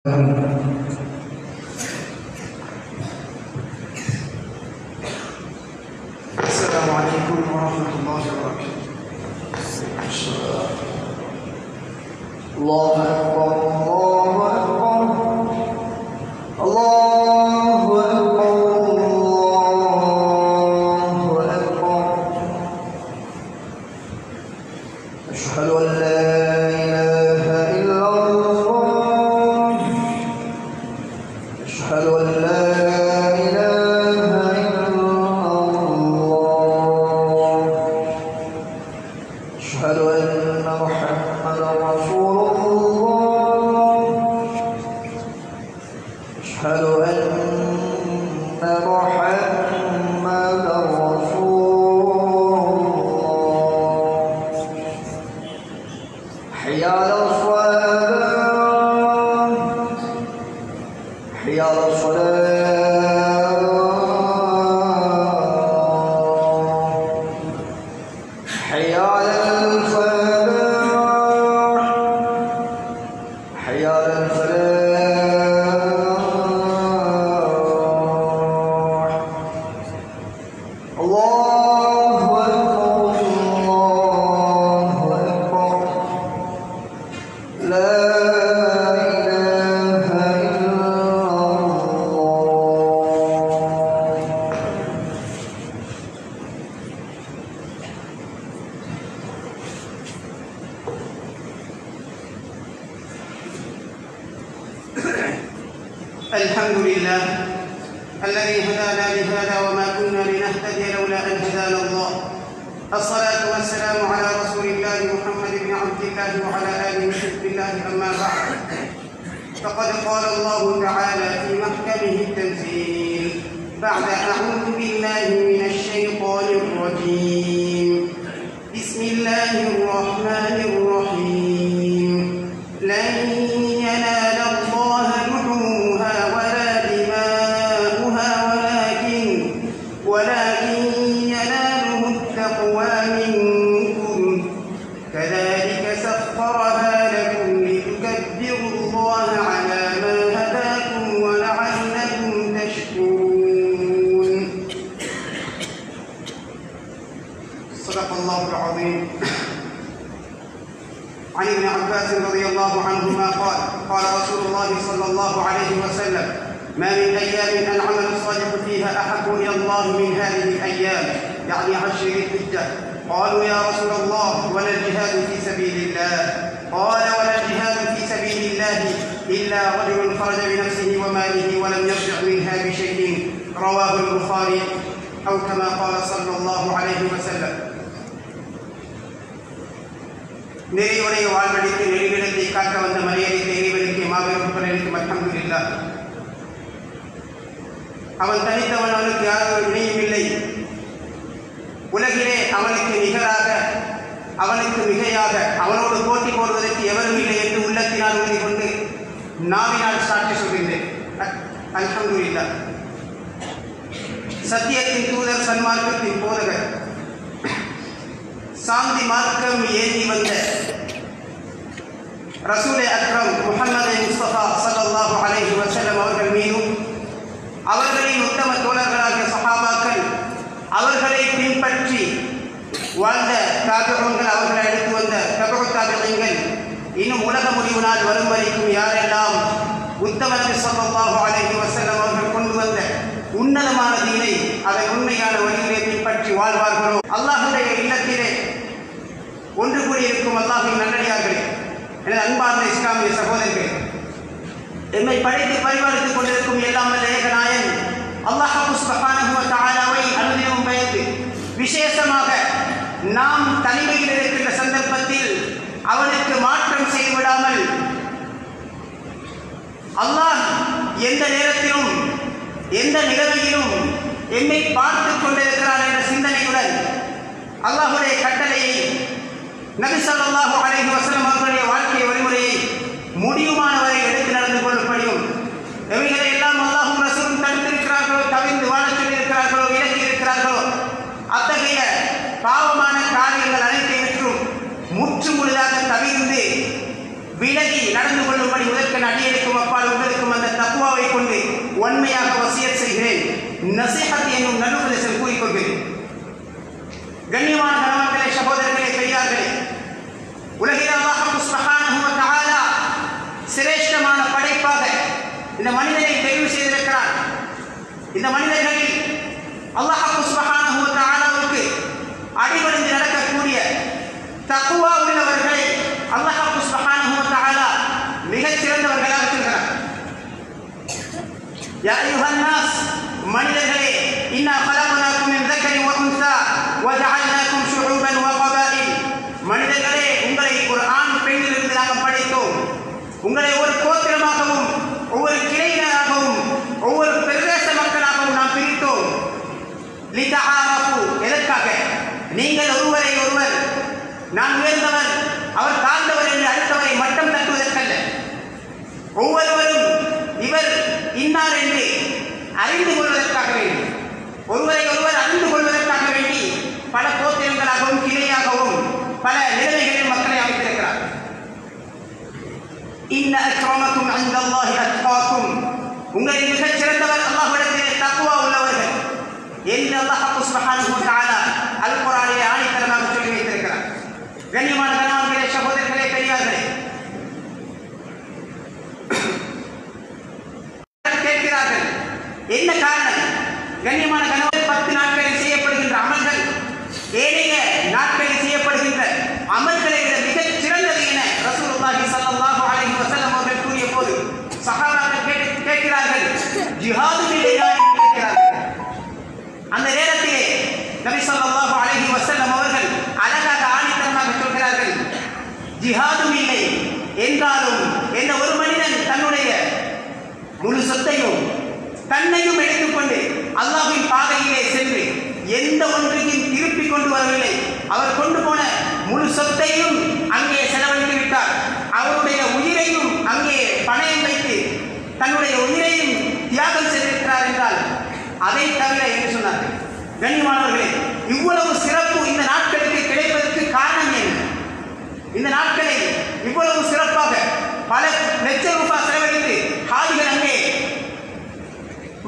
السلام عليكم ورحمة الله وبركاته. الله أكبر الله أكبر الله أكبر الله أكبر. أشهد أن لا إله إلا الله. أشهد أن لا إله إلا الله. أشهد أن محمدا رسول الله. أشهد أن محمدا رسول الله. حي على الصلاة حي على الصلاة حي على الفلاح حي على الفلاح. الله أكبر الله أكبر. لا إله إلا الله. الحمد لله الذي هدانا لهذا وما كنا لنهتدي لولا أن هدانا الله. الصلاة والسلام على رسول الله محمد بن عبد الله وعلى آله وحزب الله. أما بعد، فقد قال الله تعالى في محكمه التنزيل بعد أعوذ بالله من الشيطان الرجيم. بسم الله الرحمن الرحيم. لن ينال الله لحومها ولا دماؤها ولكن يناله التقوى منكم. كذلك سخرها لكم لتكبروا الله على ما هداكم ولعلكم تشكرون. صدق الله العظيم. عن ابن عباس رضي الله عنهما قال رسول الله صلى الله عليه وسلم: ما من أيام العمل الصالح فيها أحب إلى الله من هذه الأيام، يعني 10 ذي الحجة. قالوا يا رسول الله ولا الجهاد في سبيل الله؟ قال: ولا الجهاد في سبيل الله إلا رجل خرج بنفسه وماله ولم يرجع منها بشيء. رواه البخاري، أو كما قال صلى الله عليه وسلم. நிறைவுடைய வாழ்வழித்து நெறிவிடத்தை காக்க வந்த மரியாதை இறைவனுக்கு மாபெரும் புகழளிக்கும் அல்ஹம்துலில்லாஹ். அவன் தனித்தவன், அவனுக்கு யாரும் இணையும் இல்லை. உலகிலே அவனுக்கு நிகராக, அவனுக்கு மிகையாக, அவனோடு போட்டி போடுவதற்கு எவரும் இல்லை என்று உள்ளத்தினால் உறுதி கொண்டு நாவினால் சாட்சி சொல்கின்றேன். அல்ஹம்துலில்லாஹ். சத்தியத்தின் தூதர், சன்மார்க்கத்தின் போதகர், சாந்தி மார்க்கம் ஏந்தி வந்த ரசூலே அக்ரம் முஹம்மது முஸ்தபா ஸல்லல்லாஹு அலைஹி வஸல்லம் அவர்கள் மீதும், அவர்களின் உத்தம தோழர்களாகிய சஹாபாக்கள், அவர்களை பின்பற்றி வாழ்ந்த தாபிஊன்கள், அவர்களை அடுத்து வந்த தபஉ தாபிஈன்கள், இன்னும் உலக முடிவு நாள் வரும் வரைக்கும் யாரெல்லாம் உத்தம நபி ஸல்லல்லாஹு அலைஹி வஸல்லம் அவர்கள் கொண்டு வந்த உன்னதமான தீனை, அதை உண்மையான வழியிலே பின்பற்றி வாழ்வார்களோ, அல்லாஹ்வுடைய இல்லத்திலே ஒன்று கூடியிருக்கும் அல்லாஹ்வின் நல்லடியார்களே, எனது அன்பார்ந்த இஸ்லாமிய சகோதரர்களே, எம்மை படைத்து பரிபாலித்துக் கொண்டிருக்கும் எல்லாம் வல்ல ஏகநாயன் அல்லாஹ் சுப்ஹானஹு வ தஆலாவை அனுதினமும் பயந்து, விசேஷமாக நாம் தனிமையில் இருக்கின்ற சந்தர்ப்பத்தில் அவனுக்கு மாற்றம் செய்துவிடாமல், அல்லாஹ் எந்த நேரத்திலும் எந்த நிலைமையிலும் என்னை பார்த்துக் கொண்டிருக்கிறான் என்ற சிந்தனையுடன் அல்லாஹ்வுடைய கட்டளையை, நபி ஸல்லல்லாஹு அலைஹி வஸல்லம் அவர்களுடைய வாழ்க்கை வழிமுறையை முடியுமானவரை எடுத்து நடந்து கொள்ளும்படியும், எவைகளை எல்லாம் அல்லாஹ்வும் ரசூலும் தடுத்திருக்கிறார்களோ, தவிர்த்து வாழச் சொல்லியிருக்கிறார்களோ, விலக்கி இருக்கிறார்களோ, அத்தகைய பாவமான காரியங்கள் அனைத்தையும் முற்று முழுதாக தவிர்த்து விலகி நடந்து கொள்ளும்படி முதற்கன் அடியெடுக்கும் அப்பாலும் நசீஹத் என்னும் நல்லுபதேசம் கூறிக்கொள்கிறேன். கண்ணியமான கணவன்களே, சகோதரர்களே, பெரியார்களே, உலகில் அல்லாஹ் சுப்ஹானஹு வ தஆலா சிரேஷ்டமான படைப்பாக இந்த மனிதனை தெரிவு செய்திருக்கிறார். இந்த மனிதர்களில் அல்லாஹ் சுப்ஹானஹு வ தஆலாவுக்கு அடிபணிந்து நடக்கக்கூடிய தக்வா உள்ளவர்களை அல்லாஹ் சுப்ஹானஹு வ தஆலா மிகச் சிறந்தவர்களாக சொல்கிறார். யா அய்யுஹன் நாஸ், மனிதர்களே, இன்னா கலக்னாக்கும் மின் ذكر وانثى وجعلناكم شعوبا وقبائل, மனிதர்களே, உங்களை ஒரு ஆண் பெண்ணிலிருந்து நாங்கள் படைத்தோம். உங்களை ஒரு கோத்திரமாகவும் ஒவ்வொரு கிளைகளாகவும் ஒவ்வொரு பிரதேச மக்களாகவும் நாம் பிரித்தோம். லிதஆரஃபு, எதற்காக? நீங்கள் ஒருவரை ஒருவர் நான் உயர்ந்தவர் அவர் தாழ்ந்தவர் என்று அடுத்தவரை மட்டம் தட்டுவதற்கல்ல. ஒவ்வொருவரும் இவர் இன்னார் என்று அறிந்து கொள்வதற்காக வேண்டி, ஒருவரை ஒருவர் அறிந்து கொள்வதற்காக வேண்டி பல கோத்திரங்களாகவும் கிளையாகவும் பல நிலைமைகளில் மக்களை அமைத்திருக்கிறார். இன்ன அக்ரமக்கும் இன்தல்லாஹி அத்காக்கும், உங்களில் மிகச் சிறந்தவர் அல்லாஹ்விடத்திலே தக்வா உள்ளவர்கள் என்று அல்லாஹ் சுப்ஹானஹு வ தஆலா அல் குர்ஆனிலே ஆணித்தரமாக சொல்லி வைத்திருக்கிறார். கண்ணியமான கணவன்களே, சகோதரர்களே, பெரியார்களே, கேட்கிறார்கள், என்ன காரணம்? கண்ணியமான கணவன், 10 நாட்களில் செய்யப்படுகின்ற அமல்கள் ஏனைய நாட்களில் செய்யப்படுகின்ற அமல்களை விட மிகச் சிறந்தது என ரசூலுல்லாஹி ஸல்லல்லாஹு அலைஹி வஸல்லம் அவர்கள் கூறிய போது சஹாபாக்கள் கேட்கிறார்கள், ஜிஹாது இல்லையா என்று கேட்கிறார்கள். அந்த நேரத்திலே நபி ஸல்லல்லாஹு அலைஹி வஸல்லம் அவர்கள் அழகாக ஆணித்தரமாக சொல்கிறார்கள், ஜிஹாதும் இல்லை என்றாலும் எந்த ஒரு மனிதன் தன்னுடைய முழு சொத்தையும் தன்னையும் எடுத்துக்கொண்டு அல்லாஹ்வின் பாதையிலே சென்று எந்த ஒன்றையும் திருப்பிக் கொண்டு வரவில்லை. அவர் கொண்டு போன முழு சொத்தையும் அங்கே செலவழித்து விட்டார். அவருடைய உயிரையும் அங்கே பணயம் வைத்து தன்னுடைய உயிரையும் தியாகம் செய்திருக்கிறார் என்றால் அதை தவிர என்று சொன்னார்கள். கண்ணியமானவர்களே, இவ்வளவு சிறப்பு இந்த நாட்களுக்கு கிடைப்பதற்கு காரணம் என்ன? இந்த நாட்களை இவ்வளவு சிறப்பாக பல லட்சம் ரூபாய் செலவழித்து ஹாஜிகள் அங்கே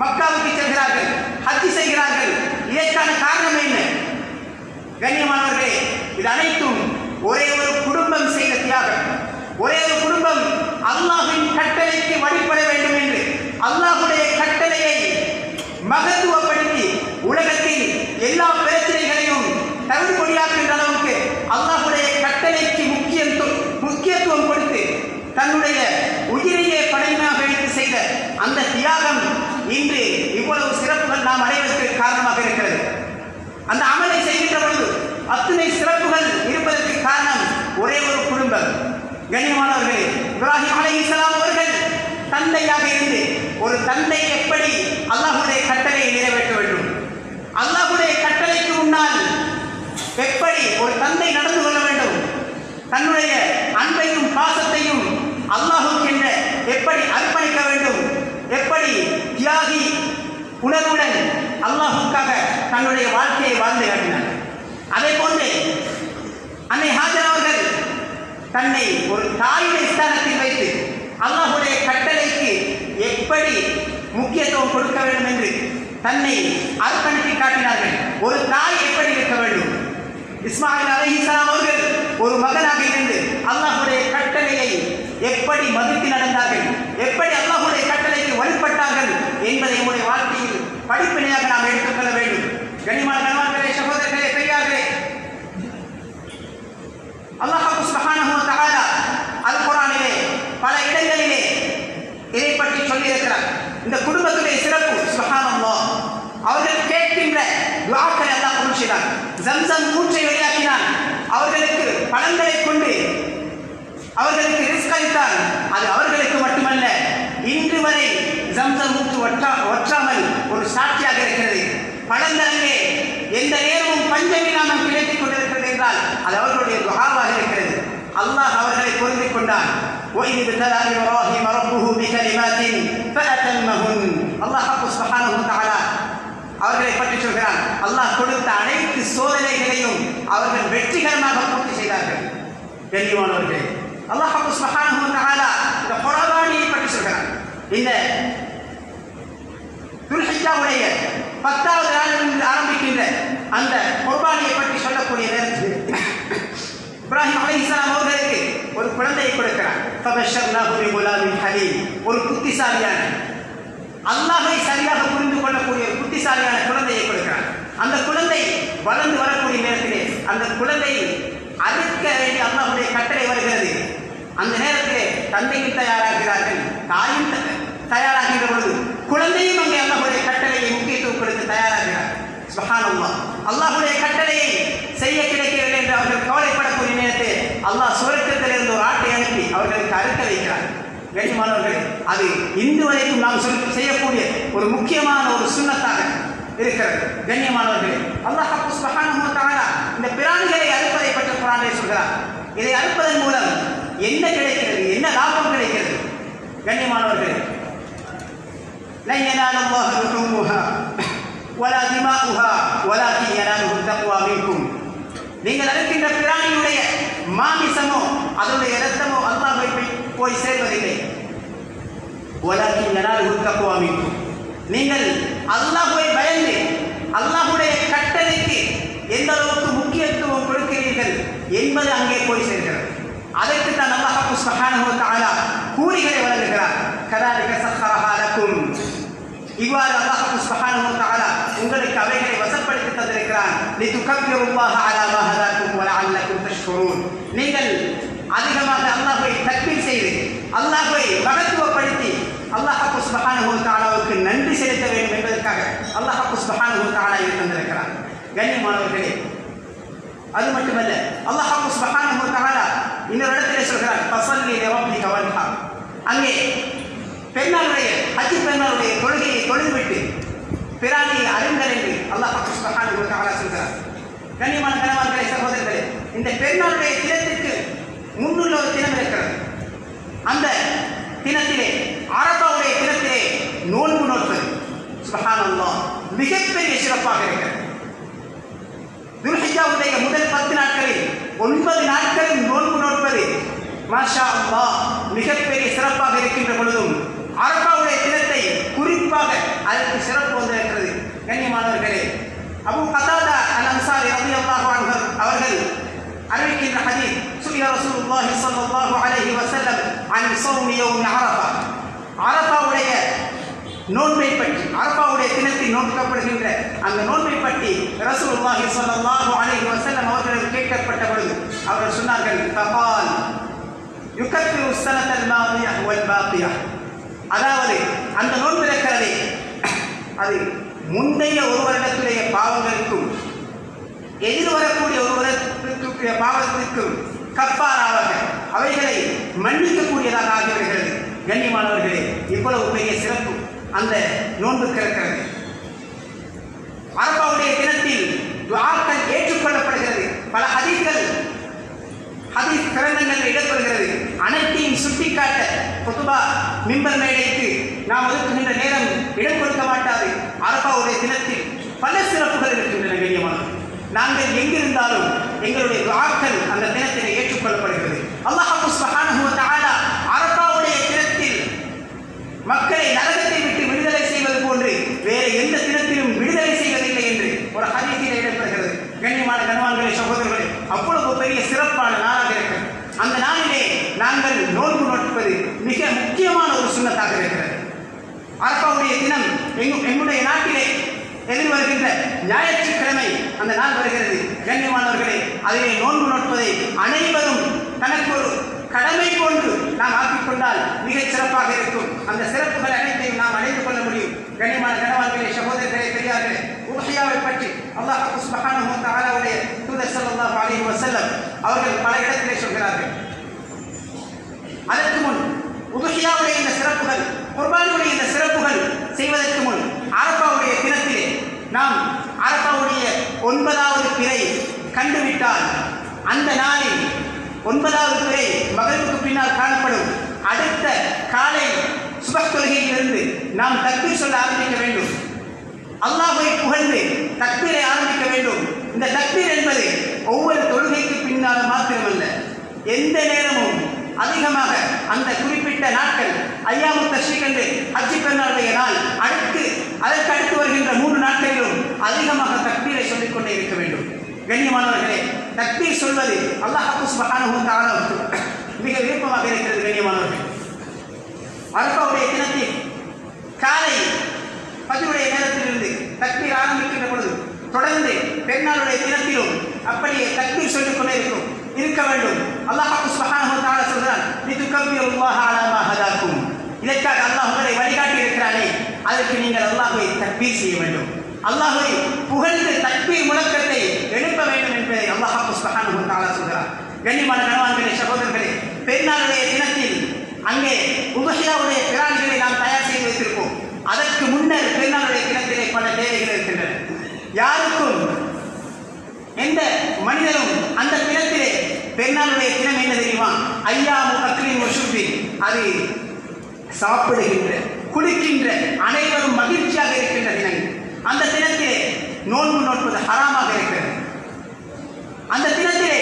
மக்காவுக்கு செல்கிறார்கள், ஹஜ் செய்கிறார்கள். இதற்கான காரணம் என்ன? கண்ணியமானவர்களே, இது அனைத்தும் ஒரே ஒரு குடும்பம் செய்த தியாகம். ஒரே ஒரு குடும்பம் அல்லாஹ்வின் கட்டளைக்கு வழிபட வேண்டும் என்று அல்லாஹ்வுடைய கட்டளையை மகத்துவப்படுத்தி உலகத்தின் எல்லா பிரச்சனைகளையும் தவிடுபொடியாக்கின்ற அளவுக்கு அல்லாஹ்வுடைய கட்டளைக்கு முக்கியத்துவம் கொடுத்து தன்னுடைய உயிரையே படைமையாக எடுத்து செய்த அந்த தியாகம் இன்று இவ்வளவு சிறப்புகள் நாம் அடைவதற்கு காரணமாக இருக்கிறது. அந்த அமலை செய்கின்ற பொழுது அத்தனை சிறப்புகள் இருப்பதற்கு காரணம் ஒரே ஒரு குடும்பம். கண்ணியமானவர்களே, இப்ராஹிம் அலைஹிஸ்ஸலாம் அவர்கள் தந்தையாக இருந்து ஒரு தந்தை எப்படி அல்லாஹ்வுடைய கட்டளையை நிறைவேற்ற வேண்டும், அல்லாஹ்வுடைய கட்டளைக்கு முன்னால் எப்படி ஒரு தந்தை நடந்து கொள்ள வேண்டும், தன்னுடைய அன்பையும் பாசத்தையும் அல்லாஹ்வுக்கென்ற எப்படி அர்ப்பணிக்க வேண்டும், எப்படி தியாகி உணர்வுடன் அல்லாஹ்வுக்காக தன்னுடைய வாழ்க்கையை வாழ்ந்து காட்டினார். அதே போன்று அன்னை ஹாஜர் அவர்கள் தன்னை ஒரு தாயுடைய ஸ்தானத்தில் வைத்து அல்லாஹ்வுடைய கட்டளைக்கு எப்படி முக்கியத்துவம் கொடுக்க வேண்டும் என்று தன்னை அர்ப்பணித்து காட்டினார்கள். ஒரு தாய் எப்படி இருக்க வேண்டும்? இஸ்மாயில் அலைஹிஸ்ஸலாம் அவர்கள் ஒரு மகனாக இருந்து அல்லாஹ்வுடைய கட்டளையை எப்படி மதித்து நடந்தார்கள், எப்படி அல்லாஹ்வுடைய கட்டளைக்கு வழிபட்டார்கள் என்பதை நம்முடைய வாழ்க்கையில் படிப்பினையாக நாம் எடுத்துக்கொள்ள வேண்டும். கண்ணியமான கணவன்களே, சகோதரர்களே, பெரியார்களே, அல்லாஹ் சுப்ஹானஹு வ தஆலா அல் குர்ஆனிலே பல இடங்களிலே இதை பற்றி சொல்லியிருக்கிறார். இந்த குடும்பத்துடைய சிறப்பு சுப்ஹானல்லாஹ். அவர்கள் கேட்கின்ற துஆக்களை அல்லாஹ் கபூல் செய்தார். ஜம்சம் ஊற்றை வெளியாக்கினான். அவர்களுக்கு பழங்களை கொண்டு அவர்களுக்கு ரிஸ்க் அளித்தார். அது அவர்களுக்கு மட்டுமல்ல, இன்று வரை ஜம்சம் ஊற்று வற்றாமல் ஒரு சாட்சியாக இருக்கிறது. பழங்களே எந்த நேரமும் பஞ்சமில்லாமல் கிடைத்துக் கொண்டிருக்கிறது என்றால் அது அவர்களுடைய துஆவாக இருக்கிறது. அல்லாஹ் அவர்களை பொருந்திக் கொண்டான். وَإِذِ ابْتَلَى إِبْرَاهِيمَ رَبُّهُ بِكَلِمَاتٍ فَأَتَمَّهُنَّ. அல்லாஹ் சுப்ஹானஹு வ தஆலா அவர்களை பற்றி சொல்கிறான். அல்லாஹ் கொடுத்த அனைத்து சோதனைகளையும் அவர்கள் வெற்றிகரமாக பூர்த்தி செய்தார்கள். கண்ணியமானவர்களே, அல்லாஹ் சுப்ஹானஹு வ தஆலா இந்த குர்ஆனை பற்றி சொல்கிறான். இந்த துல்ஹிஜ்ஜாவுடைய 10வது நாளிலிருந்து ஆரம்பிக்கின்ற அந்த குர்பானியை பற்றி சொல்லக்கூடிய நேரத்தில் இப்ராஹிம் அலைஹிஸ்ஸலாம் அவர்களுக்கு ஒரு குழந்தையை கொடுக்கிறார். ஃபபஷர்னாஹு பிகுலாமின் ஹலீம், ஒரு புத்திசாலியான, அல்லாஹ்வை சரியாக புரிந்து கொள்ளக்கூடிய ஒரு புத்திசாலியான குழந்தையை கொடுக்கிறார். அந்த குழந்தை வளர்ந்து வரக்கூடிய நேரத்திலே அந்த குழந்தை அறுக்க வேண்டிய அல்லாஹ்வுடைய கட்டளை வருகிறது. அந்த நேரத்திலே தந்தையும் தயாராகிறார்கள், தாயும் தயாராகின்ற பொழுது குழந்தையும் அங்கே அல்லாஹ்வுடைய கட்டளையை முக்கியத்துவம் கொடுத்து தயாராகிறார். சுப்ஹானல்லாஹ், அல்லாஹ்வுடைய கட்டளையை செய்ய கிடைக்கவில்லை என்று அவர்கள் கவலைப்படக்கூடிய நேரத்தில் அல்லாஹ் சுவர்க்கத்திலிருந்து ஒரு ஆட்டை அனுப்பி அவர்களுக்கு அறுக்க வைக்கிறார். கண்ணியமானவர்களே, அது இன்று வரைக்கும் நாம் செய்யக்கூடிய ஒரு முக்கியமான ஒரு சுன்னத்தாக இருக்கிறது. கண்ணியமானவர்களே, அல்லாஹ் சுப்ஹானஹு வ தஆலா இந்த பிராணிகளை அறுப்பதை பற்றி குர்ஆனிலே சொல்கிறார். இதை அறுப்பதன் மூலம் என்ன கிடைக்கிறது, என்ன லாபம் கிடைக்கிறது? கண்ணியமானவர்களே, லன் யனாலல்லாஹ லுஹூமுஹா வலா திமாஉஹா வலாகின் யனாலுஹு தக்வா மின்கும். நீங்கள் அறுக்கின்ற பிராணியுடைய மாமிசமோ அதனுடைய இரத்தமோ அல்லாஹ்வை போய் சேர்வதில்லை. வலாகின் யனாலுஹு தக்வா மின்கும். நீங்கள் அல்லாஹ்வை பயந்து அல்லாஹ்வுடைய கட்டளைக்கு எந்த அளவுக்கு முக்கியத்துவம் கொடுக்கிறீர்கள் என்பது அங்கே போய் சேர்கிறது. அதற்கு தான் அல்லாஹ் சுப்ஹானஹு வ தஆலா கூலிகளை வழங்குகிறார். கதாலிக சஹரஹா லக்கும், இவ்வாறு அல்லாஹ் சுப்ஹானஹு வ தஆலா உங்களுக்கு அவைகளை வசப்படுத்தி தந்திருக்கிறான். லிதுகப்பிருல்லாஹ அலா மா ஹதாக்கும் வ லஅல்லக்கும் தஷ்குரூன். நீங்கள் அதிகமாக அல்லாஹ்வை தக்பீர் செய்து அல்லாஹ்வை மகத்துவப்படுத்தி அல்லாஹ் சுப்ஹானஹு வ தஆலாவுக்கு நன்றி செலுத்த வேண்டும் என்பதற்காக அல்லாஹ் சுப்ஹானஹு வ தஆலா இதை தந்திருக்கிறான். கண்ணியமானவர்களே, அது மட்டுமல்ல, அல்லாஹ் சுப்ஹானஹு வ தஆலா இன்னொரு இடத்திலே சொல்கிறார், ஃபஸல்லி லிரப்பிக வன்ஹர். அங்கே பெருநாளுடைய ஹஜ் பெருநாளுடைய தொழுகையை தொழுதுவிட்டு பிராணியை அருங்கள் என்று அல்லாஹ் சுப்ஹானஹு வ தஆலா சொல்கிறார். கண்ணியமான கணவர்களே, சகோதரர்களே, இந்த பெருநாளுடைய தினத்திற்கு முன்னுள்ள ஒரு தினம் இருக்கிறது. அந்த தினத்திலே, அரபாவுடைய தினத்திலே நோன்பு நோற்பது சுப்ஹானல்லாஹ் மிகப்பெரிய சிறப்பாக இருக்கிறது. துல்ஹிஜ்ஜாவுடைய முதல் 10 நாட்களில் 9 நாட்களும் நோன்பு நோற்பது மாஷா அல்லாஹ் மிகப்பெரிய சிறப்பாக இருக்கின்ற பொழுதும் அரபாவுடைய தினத்தை குறிப்பாக அதற்கு சிறப்பு வந்திருக்கிறது. கண்ணியமானவர்களே, அபூ கதாதா அல் அன்சாரி ரலியல்லாஹு அன்ஹு அவர்கள் அறிவிக்கின்ற ஹதீஸ், சுஇல ரசூலுல்லாஹி ஸல்லல்லாஹு அலைஹி வஸல்லம் அன் ஸௌமி யௌமி அரஃபா. அரஃபாவுடைய நோன்பை பற்றி, அரஃபாவுடைய தினத்தில் நோக்கப்படுகின்ற அந்த நோன்பை பற்றி ரசூலுல்லாஹி ஸல்லல்லாஹு அலைஹி வஸல்லம் அவர்கள் கேட்கப்பட்ட பொழுது அவர்கள் சொன்னார்கள், ஃபகால் யுகஃபிரு ஸனத்தல் மாதியஹ் வல் பாகியஹ். அதாவது அந்த நோன்பு இருக்கிறதே, அது முந்தைய ஒரு வருடத்துடைய பாவங்களுக்கும் எதிர்வரக்கூடிய ஒரு வருடத்துடைய பாவத்திற்கும் கஃபாராவாக அவைகளை மன்னிக்கக்கூடியதாக ஆகிவிடுகிறது. கண்ணியமானவர்களே, இவ்வளவு பெரிய சிறப்பு அந்த நோன்புக்கு இருக்கிறது. அரபாவுடைய தினத்தில் துஆக்கள் ஏற்றுக்கொள்ளப்படுகிறது. பல ஹதீஸ் கிரந்தங்கள் இடம்பெறுகிறது. அனைத்தையும் சுட்டிக்காட்ட குதுபா மிம்பர் மேடைக்கு நாம் ஒதுக்குகின்ற நேரம் இடம் கொடுக்க மாட்டாது. அரபாவுடைய தினத்தில் பல சிறப்புகள் இருக்கின்றன. கண்ணியமானவர்களே, நாங்கள் எங்கிருந்தாலும் எங்களுடைய துஆக்கள் அந்த தினத்தில் ஏற்றுக்கொள்ளப்படுகிறது. அல்லாஹ் சுப்ஹானஹு வ தஆலா அரபாவுடைய தினத்தில் மக்களை நரகத்தை விட்டு விடுதலை செய்வது போன்று வேறு எந்த தினத்திலும் விடுதலை செய்வதில்லை என்று ஒரு ஹதீஸில் இடம்பெறுகிறது. கண்ணியமான கணவான்களே, சகோதரர்களே, அவ்வளவு பெரிய சிறப்பான நாளாக இருக்கிறது. அந்த நாளிலே நாங்கள் நோன்பு நோட்பது மிக முக்கியமான ஒரு சுன்னத்தாக இருக்கிறது. அரபாவுடைய தினம் எங்களுடைய நாட்டிலே எதிர்வருகின்ற ஞாயிற்றுக்கிழமை அந்த நாள் வருகிறது. கண்ணியமானவர்களே, அதிலே நோன்பு நோட்பதை அனைவரும் தனக்கு ஒரு கடமை போன்று நாம் ஆக்கிக்கொண்டால் மிகச் சிறப்பாக இருக்கும். அந்த சிறப்புகள் அனைத்தையும் நாம் அடைந்து கொள்ள முடியும். கண்ணியமான கணவான்களே, சகோதரர்களே, பெரியார்களே, உஹ்யாவை பற்றி அல்லாஹ் சுப்ஹானஹு வ தஆலாவுடைய தூதர் ஸல்லல்லாஹு அலைஹி வஸல்லம் அவர்கள் பல இடத்திலே சொல்கிறார்கள். அதற்கு முன் உஹ்யாவுடைய இந்த சிறப்புகள், குர்பானுடைய இந்த சிறப்புகள் செய்வதற்கு முன் அரபாவுடைய தினத்திலே நாம் அரபாவுடைய 9வது பிறை கண்டுவிட்டால் அந்த நாளில் 9வது பிறை மகரிபுக்கு பின்னால் காணப்படும் அடுத்த காலை சுபஹ் தொழுகையிலிருந்து நாம் தக்பீர் சொல்ல ஆரம்பிக்க வேண்டும். அல்லாஹ்வை புகழ்ந்து தக்பீரை ஆரம்பிக்க வேண்டும். இந்த தக்பீர் என்பது ஒவ்வொரு தொழுகைக்கு பின்னால் மாத்திரமல்ல, எந்த நேரமும் அதிகமாக அந்த குறிப்பிட்ட நாட்கள் ஐயாமு தஷ்ரீக் என்று ஹஜ் பெருநாளுடைய நாள், அதற்கு அடுத்து வருகின்ற 3 நாட்களிலும் கண்ணியமானவர்களே, தக்பீர் சொல்வது அல்லாஹ் சுப்ஹானஹு வ தஆலாவுக்கு மிக விருப்பமாக இருக்கிறது. கண்ணியமானவர்களே, அரஃபாவுடைய தினத்தில் காலை ஃபஜ்ருடைய நேரத்திலிருந்து தக்பீர் ஆரம்பிக்கின்ற பொழுது தொடர்ந்து பெருநாளுடைய தினத்திலும் அப்படியே தக்பீர் சொல்லிக் கொண்டே இருக்க வேண்டும். அல்லாஹ் சுப்ஹானஹு வ தஆலா சொல்றான், லிதுகப்பிருல்லாஹ அலா மா ஹதாக்கும். இதற்காக அல்லாஹ் உங்களை வழிகாட்டி இருக்கிறானே, அதற்கு நீங்கள் அல்லாஹ்வை தக்பீர் செய்ய வேண்டும். அல்லாஹ்வை புகழ்ந்து தக்பீர் முழக்கத்தை எழுப்ப வேண்டும் என்பதை அல்லாஹ் சுப்ஹானஹு வ தஆலா சொல்கிறார். கண்ணியமான கணவான்களே, சகோதரர்களே, பெருநாளுடைய தினத்தில் அங்கே உபஹியாவுடைய பிராணிகளை நாம் தயார் செய்து வைத்திருப்போம். அதற்கு முன்னர் பெருநாளுடைய தினத்திலே பல தேவைகள் இருக்கின்றன. யாருக்கும் எந்த மனிதனும் அந்த தினத்திலே பெருநாளுடைய தினம் என்ன தெரியுமா? ஐயாமு அக்லின் வஷுர்பி, அது சாப்பிடுகின்ற குளிக்கின்ற அனைவரும் மகிழ்ச்சியாக இருக்கின்ற தினங்கள். அந்த தினத்திலே நோன்பு நோட்பது ஹராமாக இருக்கிறது. அந்த தினத்திலே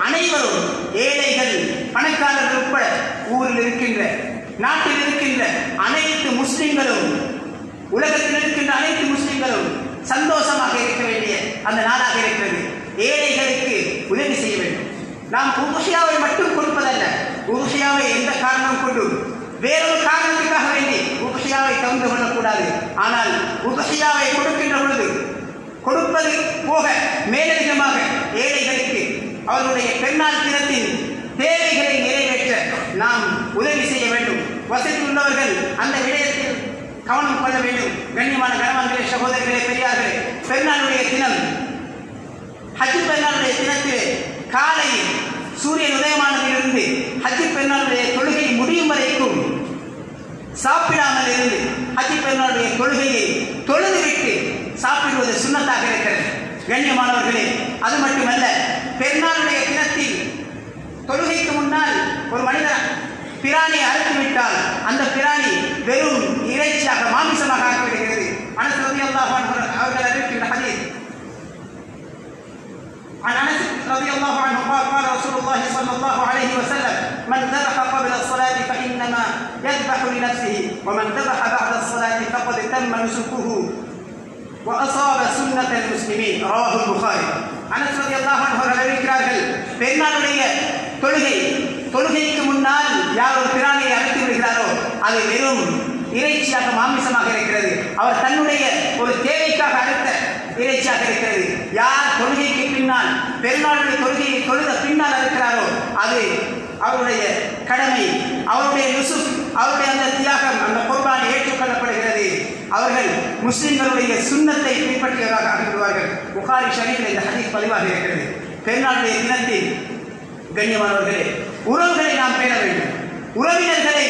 அனைவரும் ஏழைகள் பணக்காரர்கள் உட்பட ஊரில் இருக்கின்ற நாட்டில் இருக்கின்ற அனைத்து முஸ்லிம்களும் உலகத்தில் இருக்கின்ற அனைத்து முஸ்லிம்களும் சந்தோஷமாக இருக்க வேண்டிய அந்த நாளாக இருக்கிறது. ஏழைகளுக்கு உதவி செய்ய வேண்டும். நாம் உதுஹியாவை மட்டும் கொடுப்பதல்ல, உதுஹியாவை எந்த காரணம் கொண்டு வேறொரு காரணத்துக்காக வேண்டி உதுஹியாவை தந்து கொள்ளக்கூடாது. ஆனால் உதுஹியாவை கொடுக்கின்ற பொழுது கொடுப்பது போக மேலதிகமாக ஏழைகளுக்கு அவர்களுடைய பெருநாள் தினத்தின் தேவைகளை நிறைவேற்ற நாம் உதவி செய்ய வேண்டும். வசதி உள்ளவர்கள் அந்த விடயத்தில் கவனம் கொள்ள வேண்டும். கண்ணியமான கணவான்களே, சகோதரர்களே, பெரியார்களே, பெருநாளுடைய தினம் ஹஜ் பெருநாளுடைய தினத்திலே காலை சூரியன் உதயமானதிலிருந்து ஹஜ் பெருநாளுடைய தொழுகை முடியும் வரைக்கும் சாப்பிடாமல் இருந்து ஹஜ் பெருநாளுடைய தொழுகையை தொழுதுவிட்டு சாப்பிடுவது சுன்னத்தாக இருக்கிறது. கண்ணியமானவர்களே, அது மட்டுமல்ல, பெருநாளுடைய தினத்தில் தொழுகைக்கு முன்னால் ஒரு மனிதர் பிராணியை அறுத்துவிட்டால் அந்த பிராணி வெறும் இறைச்சியாக மாமிசமாக ஆகிவிடுகிறது. அனஸ் ரலியல்லாஹு அன்ஹு அவர்கள் அறிவிக்கின்ற ஹதீஸ், عن انس رضي الله عنه قال قال رسول الله صلى الله عليه وسلم من ذبح قبل الصلاه فانما يذبح لنفسه ومن ذبح بعد الصلاه فقد تم نسكه واصاب سنه المسلمين. رواه البخاري. அனஸ் ரலியல்லாஹு அன்ஹு அவர்கள் அறிவிக்கிறார்கள், பெருநாளுடைய தொழுகைக்கு முன்னால் யார் ஒரு பிராணியை அறுத்து விடுகிறாரோ அது வெறும் இறைச்சியாக மாமிசமாக இருக்கிறது. அவர் தன்னுடைய ஒரு தேவைக்காக அறுத்த இறைச்சியாக இருக்கிறது. யார் தொழுகைக்கு பின்னால் பெருநாளுடைய தொழுகையை தொழுத பின்னால் இருக்கிறாரோ அது அவருடைய கடமை, அவருடைய நுசுக், அவருடைய அந்த தியாகம், அந்த குர்பான் ஏற்றுக்கொள்ளப்படுகிறது. அவர்கள் முஸ்லிம்களுடைய சுன்னத்தை பின்பற்றியவராக ஆகிவிடுவார்கள். புகாரி ஷரீஃபில் இந்த ஹதீஸ் பதிவாக இருக்கிறது. பெருநாளுடைய தினத்தில் கண்ணியமானவர்களே, உறவுகளை நாம் பேண வேண்டும். உறவினர்களை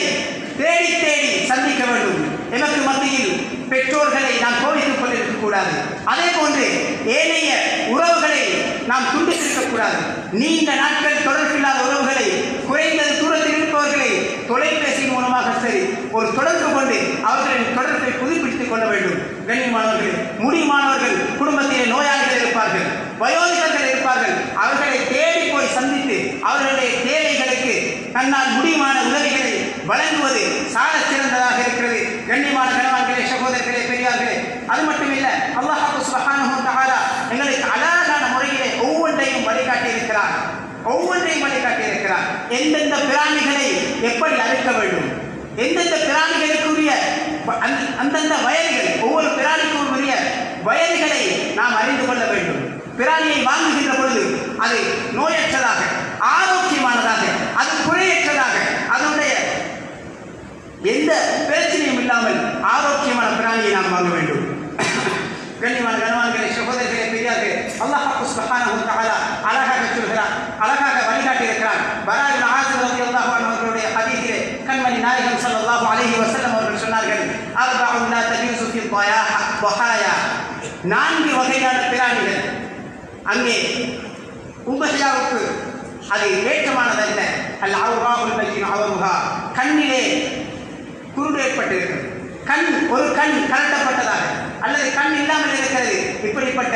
தேடி தேடி சந்திக்க வேண்டும். எமக்கு மத்தியில் பெற்றோர்களை நாம் கோபித்துக் கொண்டிருக்கக்கூடாது. அதே போன்று ஏனைய உறவுகளை நாம் துண்டித்திருக்கக்கூடாது. நீண்ட நாட்கள் தொடர்பில்லாத உறவுகளை, குறைந்தது தூரத்தில் இருப்பவர்களை தொலைபேசியின் மூலமாக சரி ஒரு தொடர்பு கொண்டு அவர்களின் தொடர்பை புதுப்பித்துக் கொள்ள வேண்டும். கண்ணியமானவர்கள், முடியுமானவர்கள் குடும்பத்திலே நோயாளிகள் இருப்பார்கள், வயோதிகர்கள் இருப்பார்கள். அவர்களை தேடி போய் சந்தித்து அவர்களுடைய தேவைகளுக்கு தன்னால் முடியுமான உதவிகளை வழங்குவது சால சிறந்ததாக இருக்கிறது. கண்ணியமான கணவான்களே, சகோதரர்களே, பெரியார்களே, அது மட்டுமில்ல, அல்லாஹ் சுப்ஹானஹு வ தஆலா எங்களுக்கு அழகான முறையிலே ஒவ்வொன்றையும் வழிகாட்டி இருக்கிறார். எந்தெந்த பிராணிகளை எப்படி அறுக்க வேண்டும், எந்தெந்த பிராணிகளுக்குரிய அந்தந்த வயல்கள், ஒவ்வொரு பிராணிக்கும் உரிய வயல்களை நாம் அறிந்து கொள்ள வேண்டும். பிராணியை வாங்குகின்ற பொழுது அது நோயற்றதாக, ஆரோக்கியமானதாக, அது குறையற்றதாக, அதனுடைய எந்த பிரச்சனையும் இல்லாமல் ஆரோக்கியமான பிராணியை நாம் வாங்க வேண்டும். கண்ணியமான கணவான்களே, சகோதரர்களே, பெரியார்களே, அல்லாஹ் சுப்ஹானஹு வ தஆலா அழகாக சொல்கிறார், அழகாக வழிகாட்டி இருக்கிறார். பரா இப்னு ஆசிம் ரலியல்லாஹு அன்ஹு அவர்களுடைய ஹதீஸிலே கண்மணி நாயகம் ஸல்லல்லாஹு அலைஹி வஸல்லம் அவர்கள் சொன்னார்கள், அர்பஉ லா தஜூஸு ஃபி ضحايا, 4 வகையான பிராணிகள் அங்கே உபஹியாவுக்கு அது ஏற்றமானதல்ல. அல் அவ்ராஹுல் பையின் அவருஹா, கண்ணிலே குருடு ஏற்பட்டிருக்கிறது, ஒரு கண் கலட்டப்பட்டதாக அல்லது கண் இல்லாமல் இருக்கிறது, இப்படிப்பட்ட